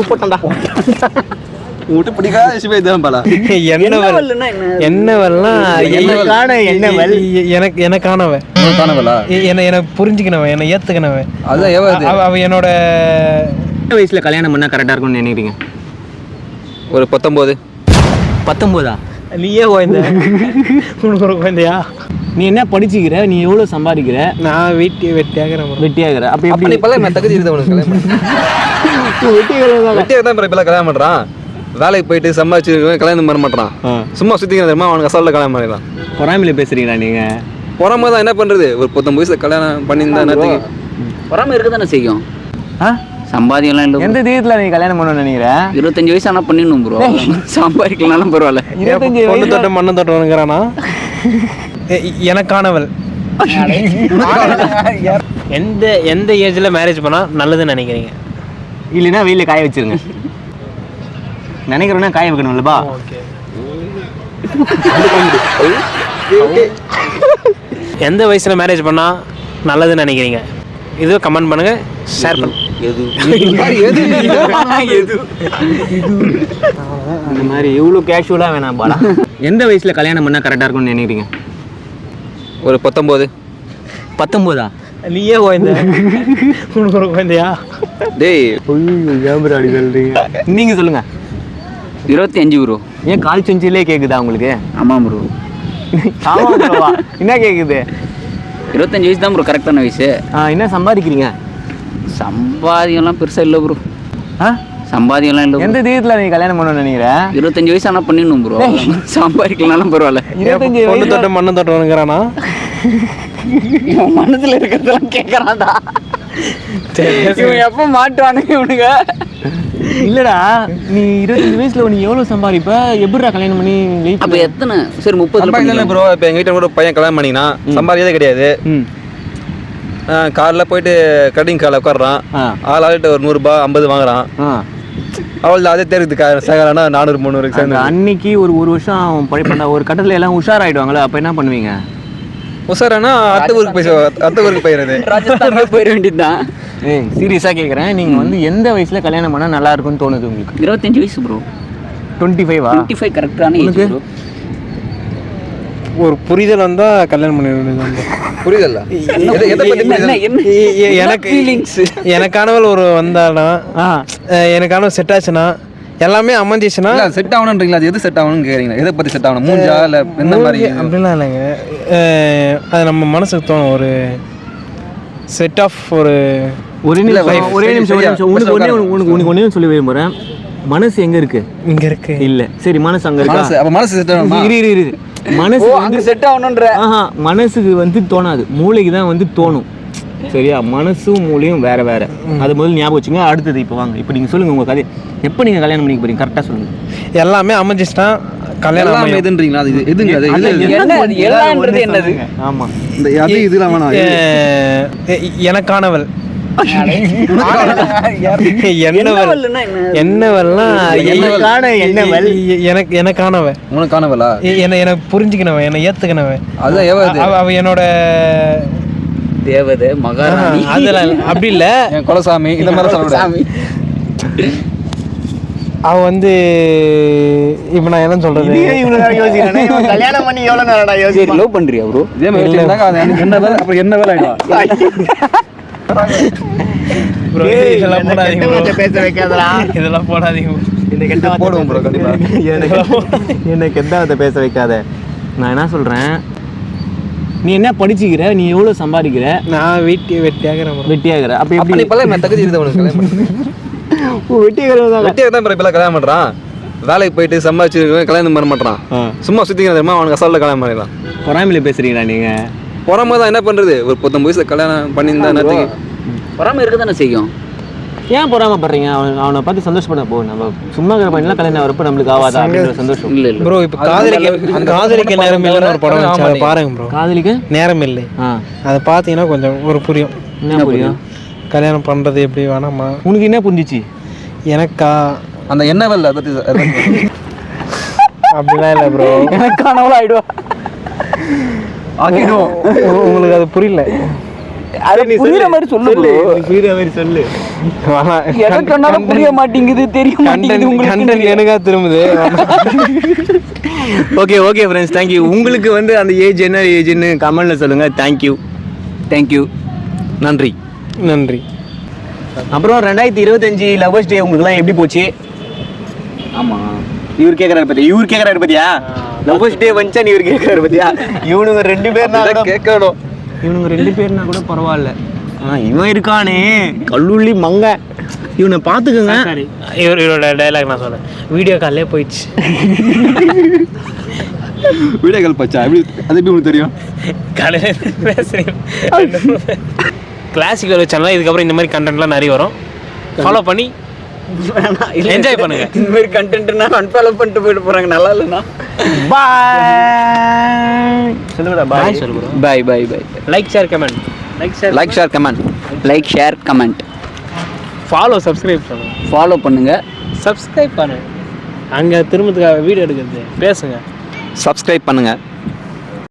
போட்டான்டா. உங்கள்கிட்ட பிடிக்காத விஷயமே இதுதான் போல. எனக்கானவன் காணவலா என்ன புரிஞ்சுக்கணவன், என்ன ஏத்துக்கணவன். அதுதான் எவ்வளவு அவ என்னோட வயசுல கல்யாணம் பண்ணா கரெக்டா இருக்கும்னு நினைக்கிறீங்க? ஒரு 19. 19ஆ? நீயே குழந்தை. உனக்கு ஒரு குழந்தையா? நீ என்ன படிச்சுக்கிற? நீ எவ்வளவு சம்பாதிக்கிற? நான் வெட்டியாகிறேன். அப்ப எப்படி இப்பெல்லாம் தகுதி இருக்குது உனக்கு வெட்டியாக தான் இப்பெல்லாம் கல்யாணம் பண்ணுறான். வேலைக்கு போயிட்டு சம்பாதிச்சு கல்யாணம் பண்ண மாட்டான். சும்மா சுற்றிக்கிற தெரியுமா, அவனுக்கு அசால்ட்டில் கல்யாணம் பண்ணிடலாம். பொறாமையில பேசுறீங்களா நீங்க? பொறாம தான் என்ன பண்ணுறது, ஒரு 19 வயசுல கல்யாணம் பண்ணியிருந்தா என்னத்துக்கு? பொறாம இருக்க தானே செய்யும். சம்பாதிக்கலாம் இல்லை. எந்த தேதியில் நீ கல்யாணம் பண்ணணும்னு நினைக்கிறேன்? 25 வயசு ஆனால் பண்ணிடணும் ப்ரோ. சம்பாதிக்கலாம்னாலும் பரவாயில்ல. 25 பொண்ணு தொட்டு மண்ணு தொட்டு வந்துக்கிறானா? எனக்கானவள். எந்த ஏஜ்ல மேரேஜ் பண்ணா நல்லதுன்னு நினைக்கிறீங்க? இல்லைன்னா வெயில காய வச்சிருங்க. நினைக்கிறோன்னா காய வைக்கணும்லப்பா. எந்த வயசுல மேரேஜ் பண்ணா நல்லதுன்னு நினைக்கிறீங்க? இது கமெண்ட் பண்ணுங்க, ஷேர் பண்ணுங்க. இந்த மாதிரி இவ்வளோ கேஷுவலாக வேணாம் பாடா. எந்த வயசுல கல்யாணம் பண்ணா கரெக்டாக இருக்கும்னு நினைக்கிறீங்க? ஒரு 19. 19ஆ? நீயே குழந்தை. உனக்கு ஒரு குழந்தையா? டேய் ஏம்பராடி சொல்றீங்க. நீங்க சொல்லுங்க. 25 ப்ரோ. ஏன் கால் செஞ்சிலே கேக்குதா உங்களுக்கு? ஆமாம் ப்ரோ. ஆமாம் ப்ரோவா? என்ன கேக்குது? 25 வயசு தான் ப்ரோ கரெக்டான வயசு. என்ன சம்பாதிக்கிறீங்க? சம்பாதிக்கலாம் பெருசாக இல்லை ப்ரோ. சம்பாதிக்கலாம் இல்லை. எந்த தேதியில் நீ கல்யாணம் பண்ணணும்னு நினைக்கிறேன்? 25 வயசு ஆனால் பண்ணிடணும் ப்ரோ. சம்பாதிக்கலாம்னாலும் பரவாயில்ல. 25 பொண்ணு தொட்டு மண்ணு தொட்டு வந்துக்கிறானா? மனசுல இருக்கிறதெல்லாம் கேட்கறான்டா. இவன் எப்போ மாட்டுவானுங்க இவனுங்க? இல்லடா, நீ 25 வயசுல நீ எவ்வளவு சம்பாதிப்ப? எப்படிடா கல்யாணம் பண்ணி? அப்ப எத்தனை? சரி 30 ப்ரோ. இப்போ எங்கள் வீட்டில் கூட பையன் கல்யாணம் பண்ணிங்கன்னா சம்பாதிக்கதே கிடையாது. காரில் போயிட்டு கட்டிங் காரில் உட்காடுறான். ஆளாகிட்ட ஒரு 100 ரூபாய் 50 வாங்குறான். அவள் அதே தேர்வுக்கு சேகரானா 400 300 சேர்ந்து அன்னைக்கு ஒரு வருஷம் அவன் படிப்பா. ஒரு கட்டத்தில் எல்லாம் உஷாராயிடுவாங்களே, அப்போ என்ன பண்ணுவீங்க? உஷாரானா அத்தை ஊருக்கு போயிடுறது. ராஜஸ்தான் போயிட வேண்டியதுதான். சீரியஸாக கேட்குறேன். நீங்கள் வந்து எந்த வயசில் கல்யாணம் பண்ணால் நல்லா இருக்கும்னு தோணுது உங்களுக்கு? 25 வயசு ப்ரோ. 25ஆ? 25 கரெக்டான ஏஜ் ப்ரோ. ஒரு புரிதல் வந்தால் கல்யாணம் பண்ண வேண்டியது. புரியுதல்ல? எனக்கானவள் ஒரு வந்தானா, எனக்கானவள் செட் ஆச்சுன்னா, எல்லாமே அமைஞ்சிச்சுன்னா செட் ஆகணுன்றீங்களா? அது எது செட் ஆகணும்னு கேட்குறீங்களா? எதை பற்றி செட் ஆகணும்? மூஞ்சா இல்லை என்ன மாதிரி? அப்படிலாம் இல்லைங்க. அது நம்ம மனசுக்கு தோணும். ஒரு செட் ஆஃப் ஒரே நிமிஷம் உனக்கு ஒன்றே சொல்லி விரும்புகிறேன். மனசு எங்க இருக்கு? இங்க இருக்கு. இல்ல சரி, மனசு அங்க இருக்கா? அப்ப மனசு செட் ஆகணுமா? இரு மனசு அங்க செட் ஆகணும்ன்ற மனசுக்கு வந்து தோணாது, மூளைக்கு தான் வந்து தோணும். சரியா? மனசும் மூளையும் வேற வேற. அது முதல்ல ஞாபகம் வச்சுங்க. அடுத்தது இப்போ வாங்க, இப்போ நீங்க சொல்லுங்க உங்க கதை. எப்போ நீங்க கல்யாணம் பண்ணிக்க போறீங்க? கரெக்டா சொல்லுங்க. எல்லாமே அமைஞ்சிச்சுன்னா கல்யாணம் எதுன்றீங்களா? அது எதுங்க? அது எல்லாம்ன்றது என்னது? ஆமா, இந்த அது இதெல்லாம் வேணாம். எனக்கானவள். எனக்கானவன். உனக்கானவளா? என்ன புரிஞ்சுக்கணவன், என்ன ஏத்துக்கணவன். அவ என்னோட தேவதை மகாராணி. அதெல்லாம் அப்படி இல்ல, என் குலசாமி இந்த மாதிரி சாமி. அவ வந்து இப்ப நான் என்ன சொல்றது, கல்யாணம் பண்ணி எவ்வளவு நேரடா யோசிச்சு லவ் பண்றியா ப்ரோ? இதே மாதிரி என்ன வேலை? அப்புறம் என்ன வேலை ஆயிடும்? இதெல்லாம் போடாதீங்க, பேச வைக்காதடா. இதெல்லாம் போடாதீங்க, என்ன கெட்ட போடுவோம் ப்ரோ. கண்டிப்பா என்ன கெட்ட பேச வைக்காத. நான் என்ன சொல்றேன், நீ என்ன படிச்சுக்கிற? நீ எவ்வளவு சம்பாதிக்கிற? நான் வெட்டியாகிறேன். அப்ப எப்படி இப்பெல்லாம் தகுதி இருக்குது உனக்கு? வெட்டியாக தான் இப்பெல்லாம் கல்யாணம் பண்றான். வேலைக்கு போயிட்டு சம்பாதிச்சு கல்யாணம் பண்ண மாட்டான். சும்மா சுத்திக்கிற தெரியுமா, அவனுக்கு அசால்ட்டில் கல்யாணம் பண்ணிடலாம். பொறாமையில பேசுறீங்களா நீங்க? பொறாம தான் என்ன பண்றது, ஒரு 19 வயசுல கல்யாணம் பண்ணியிருந்தா என்னத்துக்கு? பொறாம இருக்க தானே செய்யும். ஏன் பொறாமப்படுறீங்க? அவனை பார்த்து சந்தோஷப்பட போ. நம்ம சும்மா பண்ணலாம், கல்யாணம் வரப்போ நம்மளுக்கு ஆகாதா அப்படின்ற சந்தோஷம். இல்லை ப்ரோ, இப்போ காதலிக்க நேரம் இல்லைன்னு ஒரு படம் வச்சு பாருங்க ப்ரோ. காதலிக்க நேரம் இல்லை, அதை பார்த்தீங்கன்னா கொஞ்சம் ஒரு புரியும். என்ன புரியும்? கல்யாணம் பண்ணுறது எப்படி வேணாமா? உனக்கு என்ன புரிஞ்சிச்சு? எனக்கா அந்த என்ன வேலை அதை பற்றி அப்படிலாம் இல்லை ப்ரோ. எனக்கானவளா ஆகிடுவோம். உங்களுக்கு அது புரியல. அது புரியுற மாதிரி சொல்லு ப்ரோ. புரியுற மாதிரி சொல்லு. எதை சொன்னாலும் புரிய மாட்டேங்குது, தெரிய மாட்டேங்குது உங்களுக்கு. எனக்கா திரும்புது. Okay okay friends, thank you. உங்களுக்கு வந்து அந்த ஏஜ் என்ன ஏஜ்னு கமெண்ட்ல சொல்லுங்க. தேங்க்யூ. நன்றி. நன்றி. அப்புறம் 2025 லவர்ஸ் டே உங்களுக்குலாம் எப்படி போச்சு? ஆமாம், இவர் கேட்குறாரு பத்தியா லவ்வர்ஸ் டே வந்துச்சா இவர் கேட்குறாரு பத்தியா. இவனுங்க 2 பேர்னா கேட்கணும். இவனுங்க 2 பேர்னா கூட பரவாயில்ல. இவன் இருக்கானே கல்லூரி மங்க, இவனை பார்த்துக்கோங்க. இவரோட டைலாக் நான் சொன்னேன். வீடியோ காலே போயிடுச்சு. வீடியோ கால் பச்சா எப்படி அது எப்படி உங்களுக்கு தெரியும்? காலையில் பேசுகிறேன். கிளாசிக்கல் வச்சாலும் இதுக்கப்புறம் இந்த மாதிரி கண்டென்ட்லாம் நிறைய வரும். ஃபாலோ பண்ணி என்ஜாய் பண்ணுங்க. இந்த மாதிரி கண்டென்ட்னா அன்ஃபாலோ பண்ணிட்டு போயிட்டு போறாங்க. நல்லா இல்லைண்ணா. பாய் சொல்லுங்கடா. பாய் சொல்லு bro. Bye. Like share comment. Like share comment. Follow subscribe பண்ணுங்க. ஃபாலோ பண்ணுங்க, சப்ஸ்கிரைப் பண்ணுங்க. அங்கே திரும்பத்துக்காக வீடியோ எடுக்கிறது பேசுங்க. சப்ஸ்கிரைப் பண்ணுங்கள்.